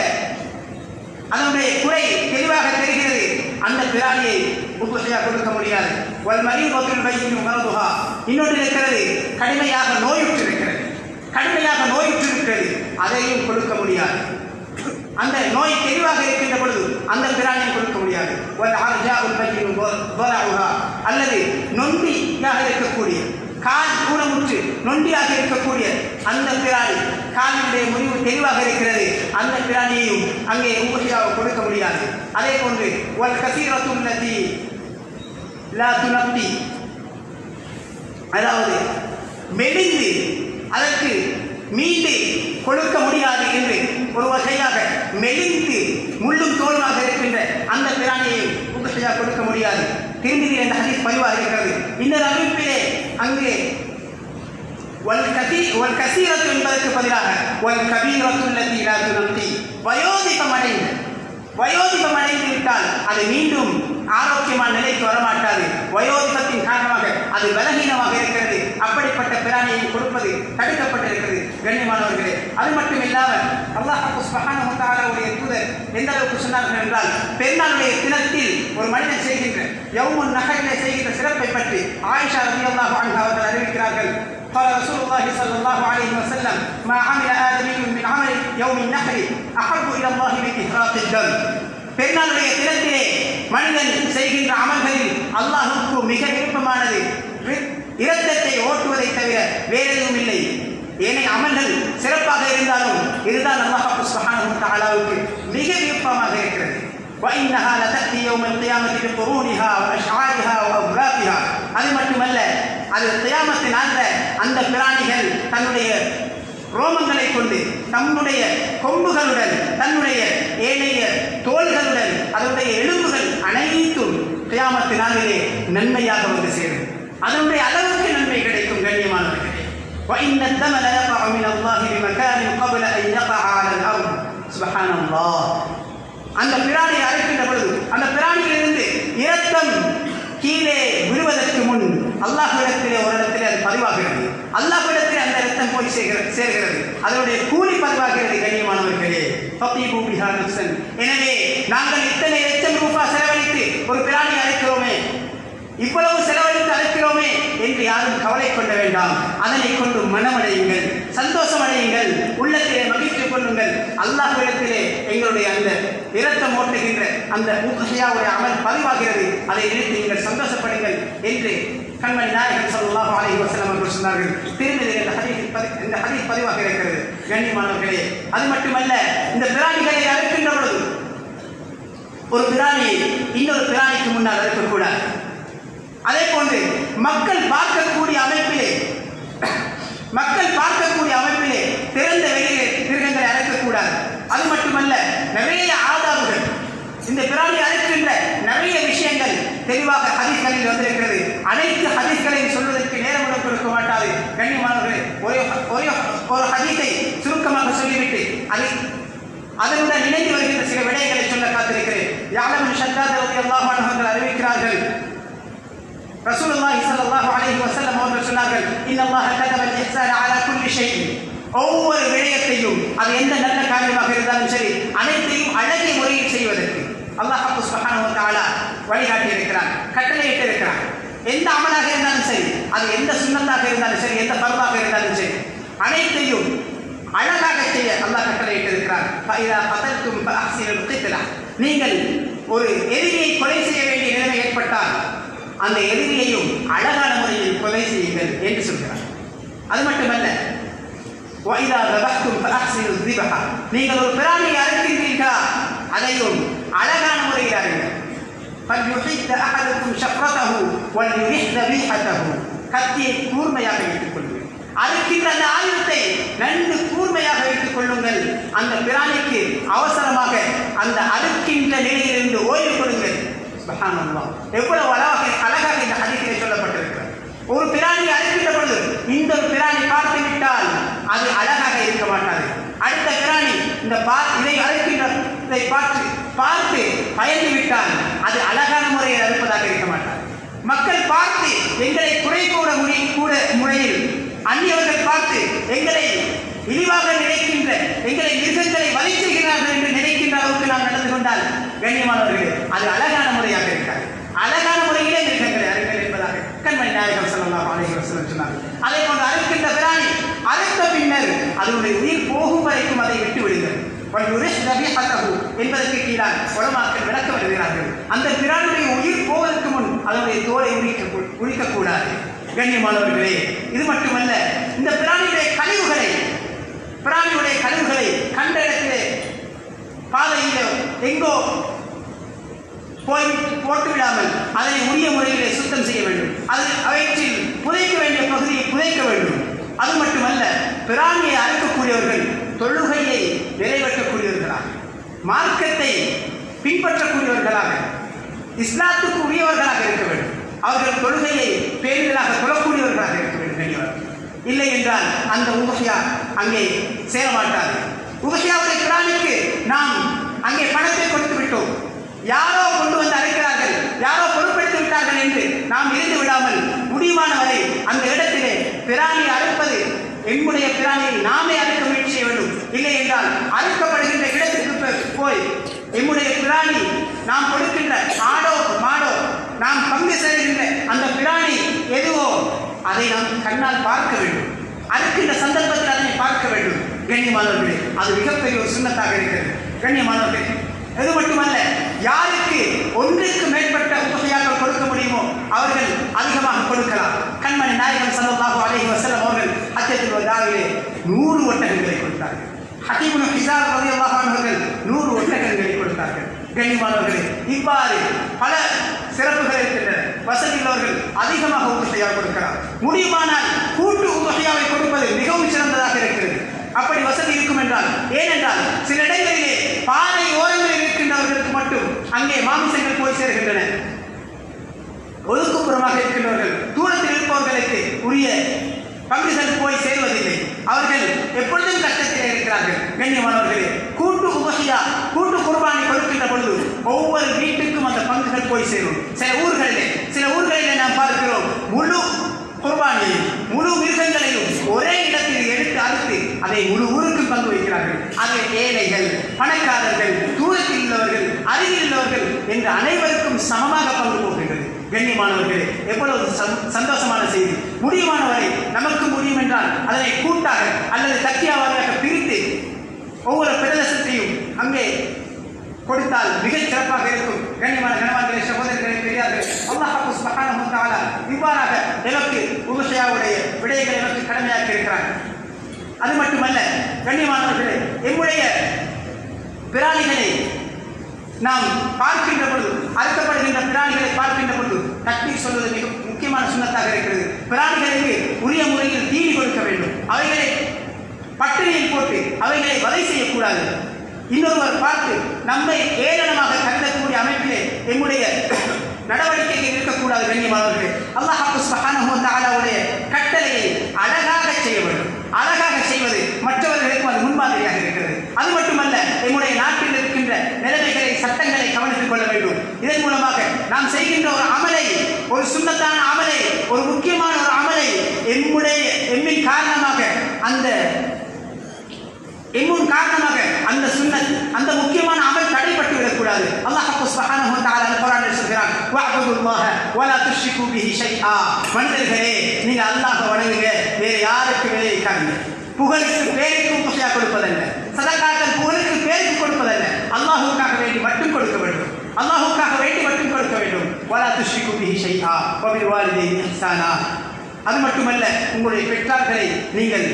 அதனுடைய குறை தெளிவாக தெரிகிறது. அந்த பிராணியை உபஹியா கொடுக்க முடியாது. வல் மரீபத்துல் பையின் மரதுஹா, இன்னொன்று இருக்கிறது, கடுமையாக நோயுற்றிருக்கிறது, அதையும் கொடுக்க முடியாது. அந்த நோய் தெளிவாக இருக்கின்ற பொழுது அந்த நொண்டியாக இருக்கக்கூடிய அந்த பிராணி காலினுடைய முடிவு தெளிவாக இருக்கிறது, அந்த பிராணியையும் அங்கே உபரியாக கொடுக்க முடியாது. அதே போன்று வல் கசீரத்துல் லதி லா துனப்தி, அதாவது மெலிந்து அதற்கு மீண்டு கொடுக்க முடியாது என்று ஒரு வகையாக மெலிந்து முள்ளும் தோலுமாக இருக்கின்ற அந்த பிராணியை உபரியாக கொடுக்க முடியாது. திரும்பி என்ற ஹதீஸ் பதிவாக இருக்கிறது. இன்னொரு அமைப்பிலே அங்கே வல் கசீரத்து என்பதற்கு பதிலாக வல் கபீரத்துல் லதி லா துனப்தி, வயோதிபம் அடைந்து விட்டால் அது மீண்டும் ஆரோக்கியமான நிலைக்கு வரமாட்டாது. வயோதிபத்தின் காரணமாக அது பலகீனமாக இருக்கிறது. அப்படிப்பட்ட பிராணியை கொடுப்பது தடுக்கப்பட்டிருக்கிறது. கண்ணியமானவர்களே, அது மட்டும் இல்லாமல் அல்லாஹ் சுப்ஹானஹு வ தஆலாவுடைய தூதர் எந்த அளவுக்கு சொன்னார்கள் என்றால், பெருநாளுடைய தினத்தில் ஒரு மனிதன் செய்கின்ற யௌமுன் நஹரிலே செய்கின்ற சிறப்பை பற்றி ஆயிஷா ரலியல்லாஹு அன்ஹா அவர்கள் அறிவிக்கிறார்கள். قال رسول الله صلى الله عليه وسلم ما عمل آدمي من عمل يوم النحر أحب إلى الله من إحراق الدم. பெருநாளுடைய தினத்திலே மனிதன் செய்கின்ற அமல்களில் அல்லாஹ்வுக்கு மிக விருப்பமானது இரத்தத்தை ஓட்டுவதை தவிர வேறு எதுவும் இல்லை. ஏனைய அமல்கள் சிறப்பாக இருந்தாலும் இதுதான் அல்லாஹ் சுப்ஹானஹு வ தஆலாவுக்கு மிக விருப்பமாக இருக்கிறது. وإنها لتأتي يوم القيامة بقرونها وأشعارها وأبراقها. அது மட்டுமல்ல, அது கியாமத்தின் அந்த பிராணிகள் தன்னுடைய ரோமங்களை கொண்டு தன்னுடைய கொம்புகளுடன் தன்னுடைய ஏனைய தோள்களுடன் அதனுடைய எலும்புகள் அனைத்தும் கியாமத்தின் நாளிலே நன்மையாக வந்து சேரும். அதனுடைய அளவுக்கு நன்மை கிடைக்கும். கண்ணியமானவர்களே, وإن الدم ليقع من الله بمكان قبل أن يقع على الأرض. سبحان الله. அந்த பிராணியை அழைக்கின்ற பொழுது அந்த பிராணியிலிருந்து இரத்தம் கீழே விழுவதற்கு முன் அல்லாஹ்விடத்திலே ஒரு இடத்திலே அது பதிவாகிறது. அல்லாஹ்விடத்திலே அந்த இரத்தம் போய் சேர்கிறது. அதனுடைய கூலி பதிவாகிறது. கண்ணியமானவர்களே, ஃபதீபு பிஹா நஃப்ஸன். எனவே நாங்கள் இத்தனை லட்சம் ரூபாய் செலவழித்து ஒரு பிராணியை அழைக்கிறோமே, இவ்வளவு செலவழித்து அழைக்கிறோமே என்று யாரும் கவலை கொள்ள வேண்டாம். அதனை கொண்டு மனமடையுங்கள், சந்தோஷமடையுங்கள், உள்ளத்திலே மகிழ்ச்சி கொள்ளுங்கள். அல்லாஹ்விடத்திலே எங்களுடைய அந்த இரத்தம் ஓட்டுகின்ற அந்த உஹ்யாவுடைய அமல் பதிவாகிறது. அதை நினைத்து நீங்கள் சந்தோஷப்படுங்கள் என்று கண்மணி நாயகம் ஸல்லல்லாஹு அலைஹி வஸல்லம் அவர்கள் சொன்னார்கள். திருமதியில் இந்த ஹதீஸ் பதிவாக இருக்கிறது. கண்ணியமானவர்களே, அது மட்டுமல்ல, இந்த பிராணிகளை அறுக்கின்ற பொழுது ஒரு பிராணியை இன்னொரு பிராணிக்கு முன்னால் அறுக்கக்கூடாது. அதே போன்று மக்கள் பார்க்கக்கூடிய அமைப்பிலே திறந்த வெளியே மிருகங்களை அழைக்கக்கூடாது. அது மட்டுமல்ல, நிறைய ஆதாரங்கள் இந்த பிராணி அழைக்கின்ற நிறைய விஷயங்கள் தெளிவாக ஹதீஸ்களில் வந்திருக்கிறது. அனைத்து ஹதீஸ்களையும் சொல்வதற்கு நேரம் கொடுக்க மாட்டாது. கண்ணியமானவர்களே, ஒரு ஹதீஸை சுருக்கமாக சொல்லிவிட்டு அதனுடன் இணைந்து வருகின்ற சில விடயங்களை சொல்ல காத்திருக்கிறேன். யாலமின் ஷத்தாத் ரலியல்லாஹு அன்ஹு அவர்கள் அறிவிக்கிறார்கள், ரசூலுல்லாஹி ஸல்லல்லாஹு அலைஹி வஸல்லம் அவர்கள் சொன்னார்கள், இன்னல்லாஹ கதபல் இஹ்சான அலா குல்லி ஷைஇன். ஒவ்வொரு விடயத்தையும், அது எந்த நல்ல காரியமாக இருந்தாலும் சரி, அனைத்தையும் அழகிய முறையில் செய்வதற்கு அல்லாஹ் சுப்ஹானஹு வ தஆலா வழிகாட்டி இருக்கிறான், கட்டளையிட்டு இருக்கிறான். எந்த அமலாக இருந்தாலும் சரி, அது எந்த சுன்னத்தாக இருந்தாலும் சரி, எந்த ஃபர்தாக இருந்தாலும் சரி, அனைத்தையும் அழகாக செய்ய அல்லாஹ் கட்டளையிட்டு இருக்கிறான். ஃபஇதா கதல்தும் ஃபஅஹ்சினுல் கித்லா. நீங்கள் ஒரு எதிரியை கொலை செய்ய வேண்டிய நிலைமை ஏற்பட்டால் அந்த எதிரியையும் அழகான முறையில் கொலை செய்யுங்கள் என்று சொல்கிறார். அது மட்டுமல்ல, وَإِذَا ذَبَحْتُمْ فَأَحْسِنُوا الذِّبْحَ. நீங்கள் ஒரு பிராணியை அறுக்கின்றீர்களா, அதையும் அழகான முறையில் அறுங்கள். فَلْيُحِدَّ أَحَدُكُمْ شَفْرَتَهُ وَلْيُرِحْ ذَبِيحَتَهُ. கத்தியை கூர்மையாக வைத்துக் கொள்ளுங்கள். அறுக்கின்ற அந்த ஆயுதத்தை நன்கு கூர்மையாக வைத்துக் கொள்ளுங்கள். அந்த பிராணிக்கு அவசரமாக அந்த அறுக்கின்ற நிலையிலிருந்து ஓய்வு கொடுங்கள். சுப்ஹானல்லாஹ், எவ்வளவு அழகாக இந்த ஹதீஸிலே சொல்லப்பட்டிருக்கிறது. ஒரு பிராணி அறுக்கின்ற பொழுது இந்த பிராணி பார்த்து விட்டால் அது அழகாக இருக்க மாட்டாது. அடுத்த பிராணி இதை அறுக்கின்றதை பார்த்து பயந்து விட்டால் அது அழகான முறையில் அறுப்பதாக இருக்க மாட்டார். மக்கள் பார்த்து எங்களை குறை கூட முறையில் அந்நியவர்கள் பார்த்து எங்களை இழிவாக நினைக்கின்ற, எங்களை மிருகங்களை வழி செய்கிறார்கள் என்று நினைக்கின்ற அளவுக்கு நாம் நடந்து கொண்டால் கண்ணியமானவர்களே, அது அழகான முறையாக இருக்காது. அழகான முறையிலே மிருகங்களை அறுங்கள் என்பதாக கண்மணி நாயகம் ஸல்லல்லாஹு அலைஹி வஸல்லம் சொன்னார்கள். அதே போன்று அறுக்கின்ற பிராணி அறுத்த பின்னர் அதனுடைய உயிர் போகும் வரைக்கும் அதை விட்டு விடுங்கள். என்பதற்கு கீழால் உலமாக்கள் விளக்கம் எழுதுகிறார்கள். அந்த பிராணியுடைய உயிர் போவதற்கு முன் அதனுடைய தோலை உரிக்கக்கூடாது. கண்ணியமானவர்களே, இது மட்டுமல்ல, இந்த பிராணியுடைய கழிவுகளை கண்ட இடத்திலே பாதையில் எங்கோ போட்டு விடாமல் அதனை உரிய முறையிலே சுத்தம் செய்ய வேண்டும். அவற்றில் புதைக்க வேண்டிய பகுதியை புதைக்க வேண்டும். அது மட்டுமல்ல, பிராணியை அறுக்கக்கூடியவர்கள் தொழுகையை நிறைவேற்றக்கூடியவர்களாக, மார்க்கத்தை பின்பற்றக்கூடியவர்களாக, இஸ்லாத்துக்கு உரியவர்களாக இருக்க வேண்டும். அவர்கள் தொழுகையை பேருதலாக தொழக்கூடியவர்களாக இருக்க வேண்டும். இல்லை என்றால் அந்த உபஹியா அங்கே சேரமாட்டாது. உபஹியாவுடைய பிராணிக்கு நாம் அங்கே பணத்தை கொடுத்து விட்டோம், யாரோ கொண்டு வந்து அழைக்கிறார்கள், யாரோ பொறுப்பெடுத்து விட்டார்கள் என்று நாம் இருந்து விடாமல் முடியுமான வரை அந்த இடத்திலே பிராணியை அறுப்பது, எம்முடைய பிராணியை நாமே அறுக்க முயற்சி செய்ய வேண்டும். இல்லை என்றால் அறுக்கப்படுகின்ற இடத்திற்கு போய் எம்முடைய பிராணி நாம் கொடுக்கின்ற ஆடோ மாடோ நாம் பங்கு செல்கின்ற அந்த பிராணி எதுவோ அதை நாம் கண்ணால் பார்க்க வேண்டும். அறுக்கின்ற சந்தர்ப்பத்தில் அதனை பார்க்க வேண்டும். கண்ணியமானவர்களே, அது மிகப்பெரிய ஒரு சுன்னத்தாக இருக்கிறது. கண்ணியமானவர்களே, அது மட்டுமல்ல, யாருக்கு ஒன்றுக்கு மேற்பட்ட உபஹியாக்கள் கொடுக்க முடியுமோ அவர்கள் அதிகமாக கொடுக்கலாம். கண்மணி நாயகம் ஸல்லல்லாஹு அலைஹி வஸல்லம் அவர்கள் ஹஜ்ஜத்துல் வதாவிலே 100 ஒட்டகங்களை கொடுத்தார்கள். ஹகீம் இப்னு ஹிஸாம் ரலியல்லாஹு அன்ஹு அவர்கள் 100 ஒட்டகங்களை கொடுத்தார்கள். கண்ணியமானவர்களே, இவ்வாறு பல சிறப்புகள் இருக்கின்றன. வசதி உள்ளவர்கள் அதிகமாக உபஹியா கொடுக்கலாம். முடியுமானால் கூட்டு உபஹியாவை கொடுப்பது மிகவும் சிறந்ததாக இருக்கிறது. அப்படி வசதி இருக்கும் என்றால், ஏனென்றால் சில இடங்களிலே பாறை ஓரங்களில் இருக்கின்றவர்களுக்கு மட்டும் அங்கே மாமிசங்கள் போய் சேர்கின்றன. ஒதுக்குப்புறமாக இருக்கின்றவர்கள், தூரத்தில் இருப்பவர்களுக்கு உரிய பங்குகள் போய் சேர்வதில்லை. அவர்கள் எப்பொழுதும் கஷ்டத்திலே இருக்கிறார்கள். கண்ணியமானவர்களே, கூட்டு உபஹியா, கூட்டு குர்பானி கொடுக்கின்ற பொழுது ஒவ்வொரு வீட்டுக்கும் அந்த பங்குகள் போய் சேரும். சில ஊர்களிலே நாம் பார்க்கிறோம், முழு குர்பானியையும் முழு மிருகங்களையும் ஒரே இடத்தில் எடுத்து அறுத்து அதை முழு ஊருக்கும் பங்கு வைக்கிறார்கள். அதில் ஏழைகள், பணக்காரர்கள், தூரத்தில் உள்ளவர்கள், அருகில் உள்ளவர்கள் என்று அனைவருக்கும் சமமாக பங்கு போகின்றது. கண்ணியமானவர்களே, எவ்வளவு சந்தோஷமான செய்தி! முடியுமானவரை நமக்கு முடியும் என்றால் அதனை கூட்டாக அல்லது தக்கியாவாரியாக பிரித்து ஒவ்வொரு பிரதேசத்தையும் அங்கே கொடுத்தால் மிகச் சிறப்பாக இருக்கும். கண்ணியமான கணவான்களே, சகோதரர்களே, பெரியார்களே, அல்லாஹ் சுப்ஹானஹு வ தஆலா இவ்வாறாக எனக்கு உபஹியாவுடைய விடயங்களை எனக்கு கடமையாக்கி இருக்கிறார். அது மட்டுமல்ல, கண்ணியமானவர்களே, எம்முடைய பிராணிகளை நாம் பார்க்கின்ற பொழுது, அறுக்கப்படுகின்ற பிராணிகளை பார்க்கின்ற பொழுது தக்பீர் சொல்வது மிக முக்கியமான சுன்னத்தாக இருக்கிறது. பிராணிகளுக்கு உரிய முறையில் தீனி கொடுக்க வேண்டும். அவைகளை பட்டினியில் போட்டு அவைகளை வதை செய்யக்கூடாது. இன்னொருவர் பார்த்து நம்மை ஏளனமாக கருதக்கூடிய அமைப்பிலே எம்முடைய நடவடிக்கைகள் இருக்கக்கூடாது. கண்ணியமானவர்களே, அல்லாஹ் சுப்ஹானஹு வ தஆலாவுடைய கட்டளையை அழகாக செய்ய வேண்டும். அழகாக செய்வது மற்றவர்களுக்கும் அது முன்மாதிரியாக இருக்கிறது. அது மட்டுமல்ல, எம்முடைய நாட்டில் இருக்கின்ற நிலைமைகளை, சட்டங்களை கவனித்துக் கொள்ள வேண்டும். இதன் மூலமாக நாம் செய்கின்ற ஒரு அமலை, ஒரு சுன்னத்தான அமலை, ஒரு முக்கியமான ஒரு அமலை எம்மின் காரணமாக அந்த சுன்னத், அந்த முக்கியமான அமல் தடைப்பட்டு விடக்கூடாது. அல்லாஹ் சுப்ஹானஹு வ தஆலா குர்ஆனில் சொல்கிறான், வஅபுதுல்லாஹ வலா துஷ்ரிகு பிஹி ஷைஆ. மனிதர்களே, நீங்க அல்லாஹ்வை வணங்குங்க, வேறு யாருக்கு விளைவிக்காதீங்க. புகழுக்கு பேருக்கு உபஹியா கொடுப்பதல்ல, சதகாக்கள் புகழுக்கு பேருக்கு கொடுப்பதல்ல, அல்லாஹ்வுக்காக வேண்டி மட்டும் கொடுக்க வேண்டும். அல்லாஹ்வுக்காக வேண்டி மட்டும் கொடுக்க வேண்டும். வலா துஷ்ரிகு பிஹி ஷைஆ வ பில் வாலிதைனி இஹ்சானா. அது மட்டுமல்ல, உங்களுடைய பெற்றார்களை நீங்கள்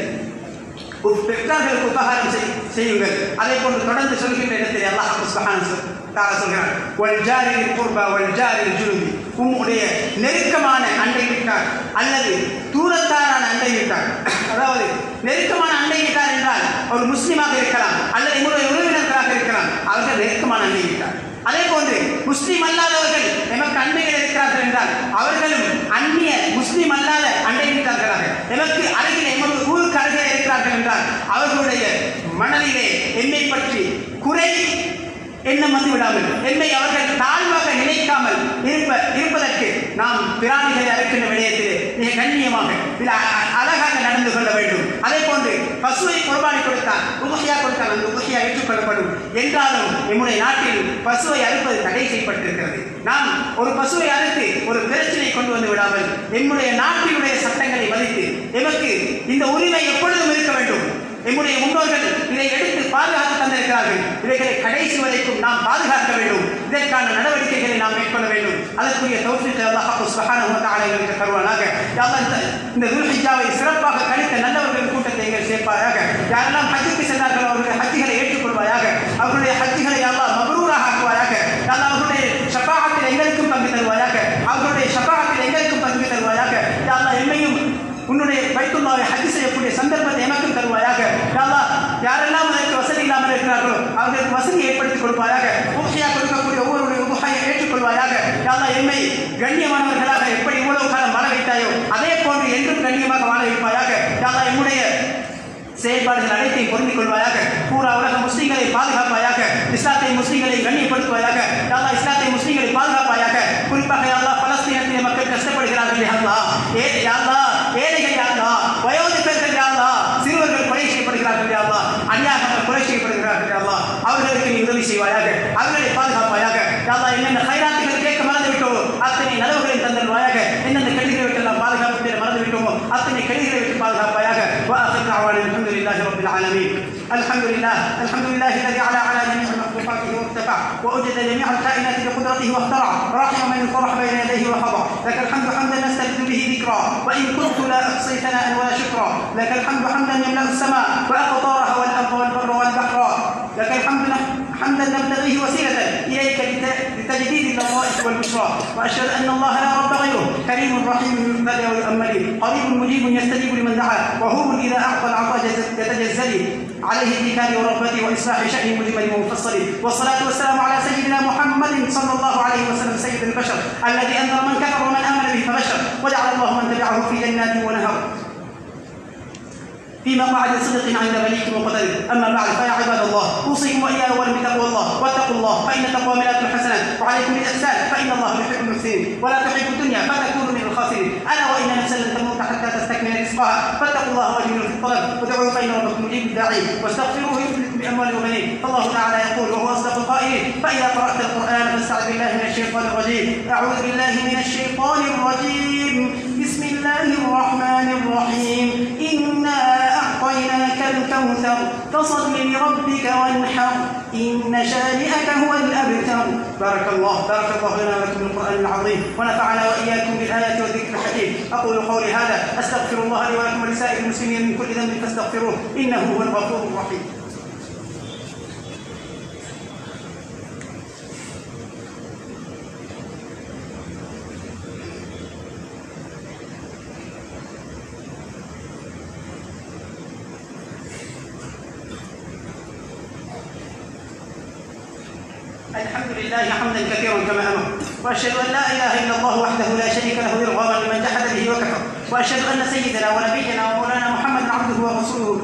பெற்றார்களுக்கு உபகாரம் செய்யுங்கள். அதை போன்று தொடர்ந்து சொல்கின்ற இடத்தில் அல்லாஹ் சுப்ஹானஹு வ தஆலா சொல்கிறார், வல் ஜாரில் குர்பா வல் ஜாரில் ஜுனுபி. உம்முடைய நெருக்கமான அண்டை வீட்டார் அல்லது தூரத்தாரான அண்டை வீட்டார், அதாவது நெருக்கமான அண்டை வீட்டார் என்றால் ஒரு முஸ்லீமாக இருக்கலாம் அல்லது எங்களுடைய உறவினர்களாக இருக்கலாம், அவர்கள் நெருக்கமான அண்டை வீட்டார். அதே போன்று முஸ்லீம் அல்லாதவர்கள் எமக்கு அண்மையில் இருக்கிறார்கள் என்றால் அவர்களும் அந்நிய முஸ்லீம் அல்லாத அண்டை வீட்டார்களாக எமக்கு அருகில் எமது ஊருக்கு அருகே இருக்கிறார்கள் என்றால் அவர்களுடைய மனதிலே என்னை பற்றி குறை எண்ணம் வந்து விடாமல், என்னை அவர்கள் தாழ்வாக நினைக்காமல் இருப்பதற்கு நாம் பிராணிகளை அறுக்கின்ற விடயத்திலே மிக கண்ணியமாக அழகாக நடந்து கொள்ள வேண்டும். அதே போன்று பசுவை குர்பானி கொடுத்தால், உபஹியா கொடுத்தால் அந்த உபஹியா ஏற்றுக்கொள்ளப்படும். என்றாலும் நம்முடைய நாட்டில் பசுவை அறுப்பது தடை செய்யப்பட்டிருக்கிறது. நாம் ஒரு பசுவை அறுத்து ஒரு பிரச்சனை கொண்டு வந்து விடாமல் நம்முடைய நாட்டினுடைய சட்டங்களை மதித்து எமக்கு இந்த உரிமை எப்பொழுதும் இருக்க வேண்டும். நம்முடைய முன்னோர்கள் இதை எடுத்து பாதுகாத்து தந்திருக்கிறார்கள். இவைகளை கடைசி வரைக்கும் நாம் பாதுகாக்க வேண்டும். இதற்கான நடவடிக்கைகளை நாம் மேற்கொள்ள வேண்டும். அதற்குரிய தௌஃபீக்கை அல்லாஹ் சுப்ஹானஹு வ தஆலா எங்களுக்கு தருவானாக. யா அல்லாஹ் இந்த துல்ஹிஜ்ஜாவை சிறப்பாக கழித்த நல்லவர்களின் கூட்டத்தை எங்கள் சேர்ப்பாயாக. யாரெல்லாம் ஹஜ்ஜுக்கு சென்றார்களோ அவர்களுடைய ஹஜ்ஜுகளை ஏற்றுக்கொள்வாயாக. அவர்களுடைய ஹஜ்ஜுகளை யா அல்லாஹ் மப்ரூராக ஆக்குவாயாக. யா அல்லாஹ் அவர்களுடைய ஷஃபாஅத்தில் எங்களுக்கும் பங்கு தருவாயாக. அவர்களுடைய ஷஃபாஅத்தில் எங்களுக்கும் பங்கு தருவாயாக. யா அல்லாஹ் எம்மையும் உன்னுடைய பைத்துல்லாவை ஹஜ் செய்யக்கூடிய சந்தர்ப்பத்தை எமக்கும் தருவாயாக. யா அல்லாஹ் யாரெல்லாம் அதற்கு வசதி இல்லாமல் இருக்கிறார்களோ அவர்களுக்கு வசதி ஏற்படுத்தி கொடுப்பாயாக. உஹ்யா கொடுக்கக்கூடிய ஒவ்வொருடைய உஹ்யை ஏற்றுக்கொள்வாயாக. யா அல்லாஹ் எம்மை கண்ணியமானவர்களாக எப்படி இவ்வளவு காலம் வாழ வைத்தாயோ அதே போன்று என்றும் கண்ணியமாக வாழ வைப்பாயாக. யா அல்லாஹ் எம்முடைய செயல்பாடுகள் அனைத்தையும் பொருந்திக் கொள்வாயாக. பூரா உலக முஸ்லீம்களை பாதுகாப்பாயாக. இஸ்லாத்தை முஸ்லீம்களை கண்ணியப்படுத்துவாயாக. யா அல்லாஹ் இஸ்லாத்தை முஸ்லீம்களை பாதுகாப்பாயாக. குறிப்பாக யா அல்லாஹ் பலஸ்தீனத்திலே மக்கள் கஷ்டப்படுகிறார்கள். யா அல்லாஹ் யா அல்லாஹ் ஏழைகள் யா அல்லாஹ் வயோதிகர்கள் யா அல்லாஹ் சிறுவர்கள் கொலை செய்யப்படுகிறார்கள். யா அல்லாஹ் அநியாயமாக கொலை செய்யப்படுகிறார்கள். யா அல்லாஹ் அவர்களுக்கு நீ உதவி செய்வாயாக. அவர்களை பாதுகாப்பாயாக. யா அல்லாஹ் என்னென்ன கைராத்துகள் கேட்க மறந்து விட்டோமோ அத்தனை நலவுகளை தந்தல்வாயாக. எந்தெந்த கெடுதிகளை விட்டு எல்லாம் பாதுகாப்பு மறந்து விட்டோமோ அத்தனை கெடுதிகளை விட்டு பாதுகாப்பாயாக. الحمد لله رب العالمين. الحمد لله الذي على جميع مخلوقاته وارتفع وأوجد جميع الكائنات بقدرته واخترع راحم من فرح بين يديه وخضع. لك الحمد حمدا نستلذ به ذكرا وإن كنت لا أحصي ثناء ولا شكرا. لك الحمد حمدا يملأ السماء وأقطارها والأرض والبر والبحر. لك الحمد حمدا نبتغيه وسيلة إليك لتجديد اللطائف والبشرى. وأشهد أن الله لا رب غيره كريم رحيم يهتدى ويؤمل قريب مجيب يستجيب لمن دعا وهو إذا أعطى العطاء يتجزل عليه اتكال ورغبته وإصلاح شأن مجمل ومفصل. والصلاة والسلام على سيدنا محمد صلى الله عليه وسلم سيد البشر الذي أنذر من كفر ومن آمن به فبشر وجعل الله من تبعه في جنات ونهر في مقعد صدق عند مليك مقتدر. اما بعد فيا عباد الله اوصيكم واياي اولا بتقوى الله. واتقوا الله فان التقوى ملاك الحسنات وعليكم بالاحسان فان الله يحب المحسنين ولا تحب الدنيا فتكونوا من الخاسرين. الا وان نفسا لن تموت حتى تستكمل رزقها فاتقوا الله واجملوا في الطلب وادعوه فان ربكم مجيب الداعين واستغفروه يمددكم باموال وبنين. الله تعالى يقول وهو اصدق القائلين فاذا قرات القران فاستعذ بالله من الشيطان الرجيم. اعوذ بالله من الشيطان الرجيم. بسم الله الرحمن الرحيم. انا أعطيناك الكوثر فصل لربك وانحر إن شانئك هو الأبتر. بارك الله لنا ولكم بالقرآن العظيم ونفعنا وإياكم بالآيات والذكر الحكيم. أقول قولي هذا أستغفر الله لي ولكم ولسائر المسلمين من كل ذنب فاستغفروه إنه هو الغفور الرحيم. الحمد لله حمدا كثيرا كما امر. واشهد ان لا اله الا الله وحده لا شريك له ارغاما لمن جحد به وكفر. واشهد ان سيدنا ونبينا ومولانا محمدا عبده ورسوله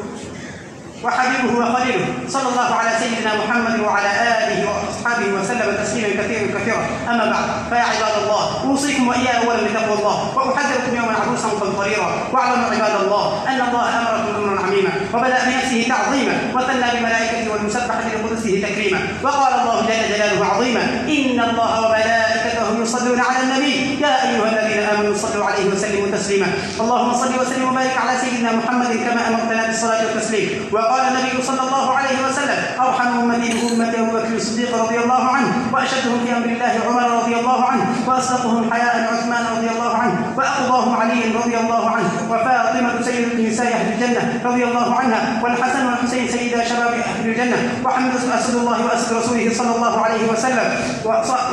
وحبيبه وخليله صلى الله على سيدنا محمد وعلى اله واصحابه وسلم تسليما كثيرا. اما بعد فيا عباد الله اوصيكم واياي اولا بتقوى الله واحذركم يوما عبوسا قمطريرا. واعلموا عباد الله ان الله امركم امرا عميما وبدا بنفسه تعظيما وثنى بملائكته والمسبحه لقدسه تكريما. وقال الله جل جلاله عظيما ان الله وملائكته يصلون على النبي يا ايها الذين امنوا صلوا عليه وسلموا تسليما. اللهم صل وسلم وبارك على سيدنا محمد كما امرتنا بالصلاه والتسليم. وقال النبي صلى الله عليه وسلم ارحم امتي بامتي ابو بكر الصديق رضي الله عنه واشدهم في امر الله عمر رضي الله عنه واصدقهم حياء عثمان رضي الله عنه واقضاهم علي رضي الله عنه وفاطمه سيده نساء اهل الجنه رضي الله عنها والحسن والحسين سيدا شباب اهل الجنه وحمد اسد الله واسد رسوله صلى الله عليه وسلم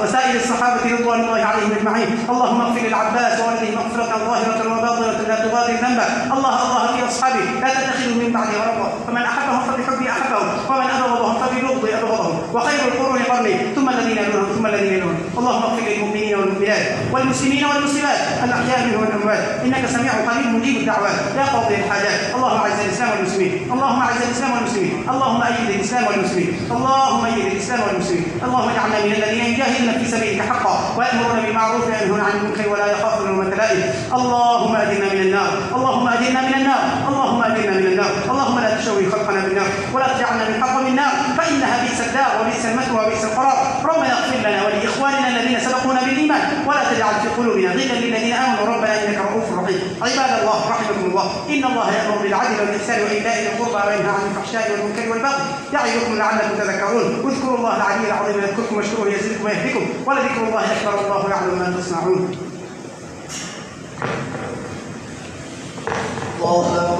وسائر الصحابه رضوان الله عليهم اجمعين. اللهم اغفر للعباس وولده مغفره ظاهره وباطنه لا تغادر ذنبا. الله في اصحابه لا تتخذوا من بعد غرضا فمن احبهم فبحبي احبهم ومن ابغضهم فببغضي ابغضهم وخير القرون قرني ثم الذين يلونهم. اللهم اغفر للمؤمنين والمؤمنات والمسلمين والمسلمات الاحياء منهم والاموات انك سميع قريب مجيب الدعوات يا قاضي الحاجات. اللهم اعز الاسلام والمسلمين. اللهم اعز الاسلام والمسلمين. اللهم ايد الاسلام والمسلمين. اللهم ايد الاسلام والمسلمين. اللهم اجعلنا من الذين يجاهدون في سبيلك حقا ويامرون بالمعروف وينهون عن المنكر ولا يخافون لومة لائم. اللهم اجرنا من النار. اللهم اجرنا من النار. اللهم اجرنا من النار. اللهم لا تشوي خلقنا بالنار ولا تجعلنا من حطم النار فإنها بئس الدار وبئس المثوى وبئس القرار. ربنا اغفر لنا ولإخواننا الذين سبقونا بالإيمان ولا تجعل في قلوبنا غلا للذين آمنوا ربنا إنك رؤوف رحيم. عباد الله رحمكم الله، إن الله يأمر بالعدل والإحسان وإيتاء ذي القربى وينهى عن الفحشاء والمنكر والبغي يعظكم لعلكم تذكرون. اذكروا الله العلي العظيم يذكركم واشكروه يزدكم ويهدكم ولذكر الله أكبر والله يعلم ما تصنعون. الله